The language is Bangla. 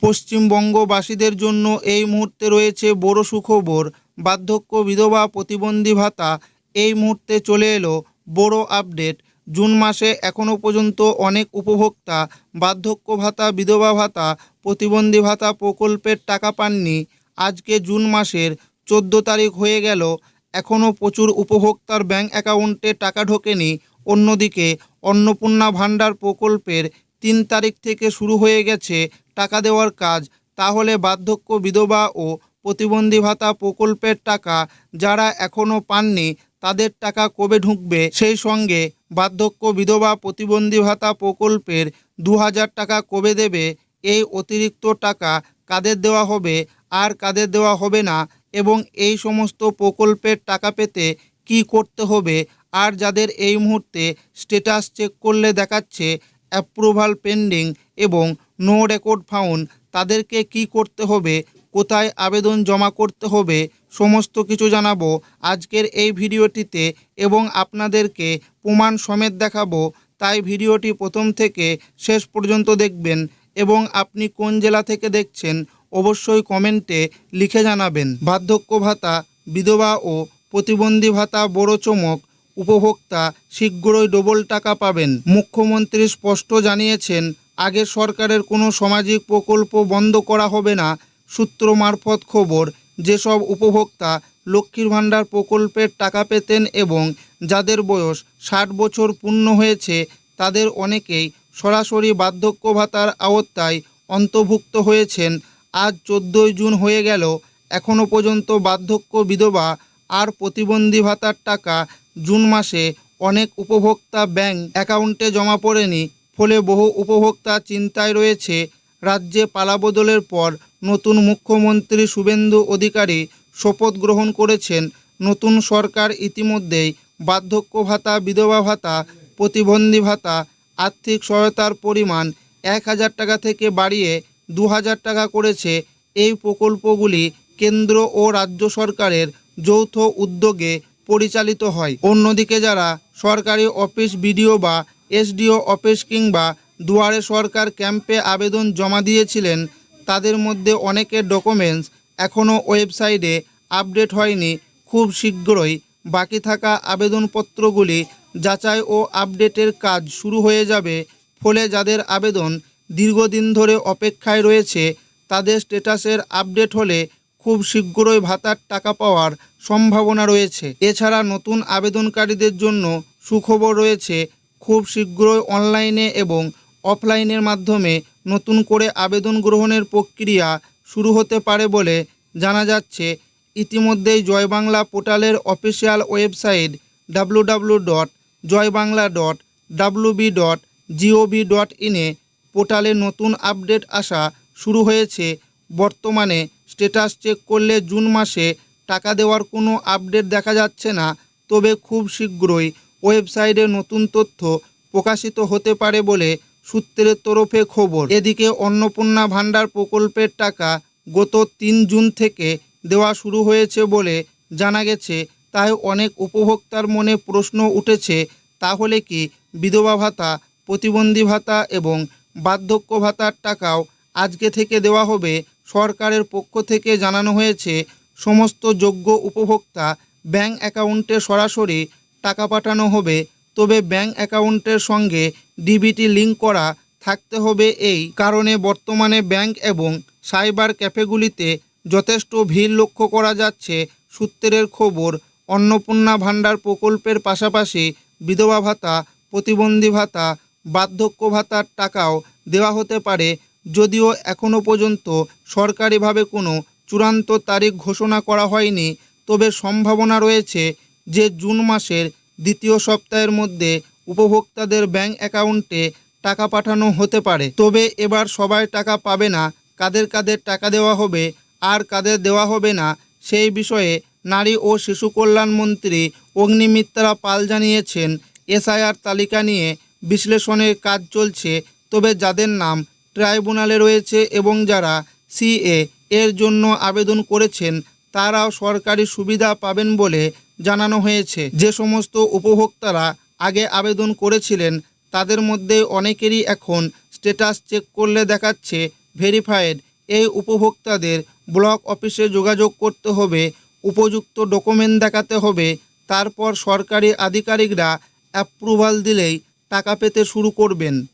পশ্চিমবঙ্গবাসীদের জন্য এই মুহূর্তে রয়েছে বড় সুখবর। বার্ধক্য বিধবা প্রতিবন্ধী ভাতা এই মুহূর্তে চলে এলো বড় আপডেট। জুন মাসে এখনও পর্যন্ত অনেক উপভোক্তা বার্ধক্য ভাতা, বিধবা ভাতা, প্রতিবন্ধী ভাতা প্রকল্পের টাকা পাননি। আজকে জুন মাসের 14 তারিখ হয়ে গেল, এখনও প্রচুর উপভোক্তার ব্যাঙ্ক অ্যাকাউন্টে টাকা ঢোকেনি। অন্যদিকে অন্নপূর্ণা ভাণ্ডার প্রকল্পের 3 তারিখ থেকে শুরু হয়ে গেছে টাকা দেওয়ার কাজ। তাহলে বার্ধক্য বিধবা ও প্রতিবন্ধী ভাতা প্রকল্পের টাকা যারা এখনও পাননি তাদের টাকা কবে ঢুকবে, সেই সঙ্গে বার্ধক্য বিধবা প্রতিবন্ধী ভাতা প্রকল্পের 2000 টাকা কবে দেবে, এই অতিরিক্ত টাকা কাদের দেওয়া হবে আর কাদের দেওয়া হবে না, এবং এই সমস্ত প্রকল্পের টাকা পেতে কি করতে হবে, আর যাদের এই মুহূর্তে স্ট্যাটাস চেক করলে দেখাচ্ছে অ্যাপ্রুভাল পেন্ডিং এবং নো রেকর্ড ফাউন্ড, তাদেরকে কি করতে হবে, কোথায় আবেদন জমা করতে হবে, সমস্ত কিছু জানাবো আজকের এই ভিডিওটিতে এবং আপনাদেরকে প্রমাণ সমেত দেখাবো। তাই ভিডিওটি প্রথম থেকে শেষ পর্যন্ত দেখবেন এবং আপনি কোন জেলা থেকে দেখছেন অবশ্যই কমেন্টে লিখে জানাবেন। বার্ধক্য ভাতা, বিধবা ও প্রতিবন্ধী ভাতা বড় চমক, উপভোক্তা শীঘ্রই ডবল টাকা পাবেন। মুখ্যমন্ত্রী স্পষ্ট জানিয়েছেন আগের সরকারের কোনো সামাজিক প্রকল্প বন্ধ করা হবে না। সূত্র মারফত খবর, যেসব উপভোক্তা লক্ষ্মীর ভাণ্ডার প্রকল্পের টাকা পেতেন এবং যাদের বয়স 60 বছর পূর্ণ হয়েছে তাদের অনেকেই সরাসরি বার্ধক্য ভাতার আওতায় অন্তর্ভুক্ত হয়েছেন। আজ 14 জুন হয়ে গেল, এখনও পর্যন্ত বার্ধক্য বিধবা আর প্রতিবন্ধী ভাতার টাকা জুন মাসে অনেক উপভোক্তা ব্যাংক অ্যাকাউন্টে জমা পড়েনি। ফলে বহু উপভোক্তা চিন্তায় রয়েছে। রাজ্যে পালাবদলের পর নতুন মুখ্যমন্ত্রী শুভেন্দু অধিকারী শপথ গ্রহণ করেছেন। নতুন সরকার ইতিমধ্যেই বার্ধক্য ভাতা, বিধবা ভাতা, প্রতিবন্ধী ভাতা আর্থিক সহায়তার পরিমাণ 1000 টাকা থেকে বাড়িয়ে 2000 টাকা করেছে। এই প্রকল্পগুলি কেন্দ্র ও রাজ্য সরকারের যৌথ উদ্যোগে পরিচালিত হয়। অন্যদিকে যারা সরকারি অফিস, বিডিও বা এসডিও অফিস কিংবা দুয়ারে সরকার ক্যাম্পে আবেদন জমা দিয়েছিলেন তাদের মধ্যে অনেকের ডকুমেন্টস এখনও ওয়েবসাইটে আপডেট হয়নি। খুব শীঘ্রই বাকি থাকা আবেদনপত্রগুলি যাচাই ও আপডেটের কাজ শুরু হয়ে যাবে। ফলে যাদের আবেদন দীর্ঘদিন ধরে অপেক্ষায় রয়েছে তাদের স্ট্যাটাসের আপডেট হলে খুব শীঘ্রই ভাতার টাকা পাওয়ার সম্ভাবনা রয়েছে। এছাড়া নতুন আবেদনকারীদের জন্য সুখবর রয়েছে। খুব শীঘ্রই অনলাইনে এবং অফলাইনের মাধ্যমে নতুন করে আবেদন গ্রহণের প্রক্রিয়া শুরু হতে পারে বলে জানা যাচ্ছে। ইতিমধ্যেই জয় বাংলা পোর্টালের অফিসিয়াল ওয়েবসাইট www.joybangla.wb.gov.in এ পোর্টালে নতুন আপডেট আসা শুরু হয়েছে। বর্তমানে স্ট্যাটাস চেক করলে জুন মাসে টাকা দেওয়ার কোনো আপডেট দেখা যাচ্ছে না, তবে খুব শীঘ্রই ওয়েবসাইটে নতুন তথ্য প্রকাশিত হতে পারে বলে সূত্রের তরফে খবর। এদিকে অন্নপূর্ণা ভাণ্ডার প্রকল্পের টাকা গত 3 জুন থেকে দেওয়া শুরু হয়েছে বলে জানা গেছে। তাই অনেক উপভোক্তার মনে প্রশ্ন উঠেছে, তাহলে কি বিধবা ভাতা, প্রতিবন্ধী ভাতা এবং বার্ধক্য ভাতার টাকাও আজকে থেকে দেওয়া হবে? সরকারের পক্ষ থেকে জানানো হয়েছে সমস্ত যোগ্য উপভোক্তা ব্যাংক অ্যাকাউন্টে সরাসরি টাকা পাঠানো হবে। তবে ব্যাংক অ্যাকাউন্টের সঙ্গে ডিবিটি লিঙ্ক করা থাকতে হবে। এই কারণে বর্তমানে ব্যাংক এবং সাইবার ক্যাফেগুলিতে যথেষ্ট ভিড় লক্ষ্য করা যাচ্ছে। সূত্রের খবর, অন্নপূর্ণা ভাণ্ডার প্রকল্পের পাশাপাশি বিধবা ভাতা, প্রতিবন্ধী ভাতা, বার্ধক্য ভাতার টাকাও দেওয়া হতে পারে। যদিও এখনও পর্যন্ত সরকারিভাবে কোনো চূড়ান্ত তারিখ ঘোষণা করা হয়নি, তবে সম্ভাবনা রয়েছে যে জুন মাসের দ্বিতীয় সপ্তাহের মধ্যে উপভোক্তাদের ব্যাংক অ্যাকাউন্টে টাকা পাঠানো হতে পারে। তবে এবার সবাই টাকা পাবে না। কাদের কাদের টাকা দেওয়া হবে আর কাদের দেওয়া হবে না সেই বিষয়ে নারী ও শিশু কল্যাণ মন্ত্রী অগ্নিমিত্রা পাল জানিয়েছেন, এসআইআর তালিকা নিয়ে বিশ্লেষণের কাজ চলছে। তবে যাদের নাম ট্রাইব্যুনালে রয়েছে এবং যারা সিএ এর জন্য আবেদন করেছেন তারাও সরকারি সুবিধা পাবেন বলে জানানো হয়েছে। যে সমস্ত উপভোক্তারা আগে আবেদন করেছিলেন তাদের মধ্যে অনেকেরই এখন স্ট্যাটাস চেক করলে দেখাচ্ছে ভেরিফাইড, এই উপভোক্তাদের ব্লক অফিসে যোগাযোগ করতে হবে, উপযুক্ত ডকুমেন্ট দেখাতে হবে, তারপর সরকারি আধিকারিকরা অ্যাপ্রুভাল দিলেই টাকা পেতে শুরু করবেন।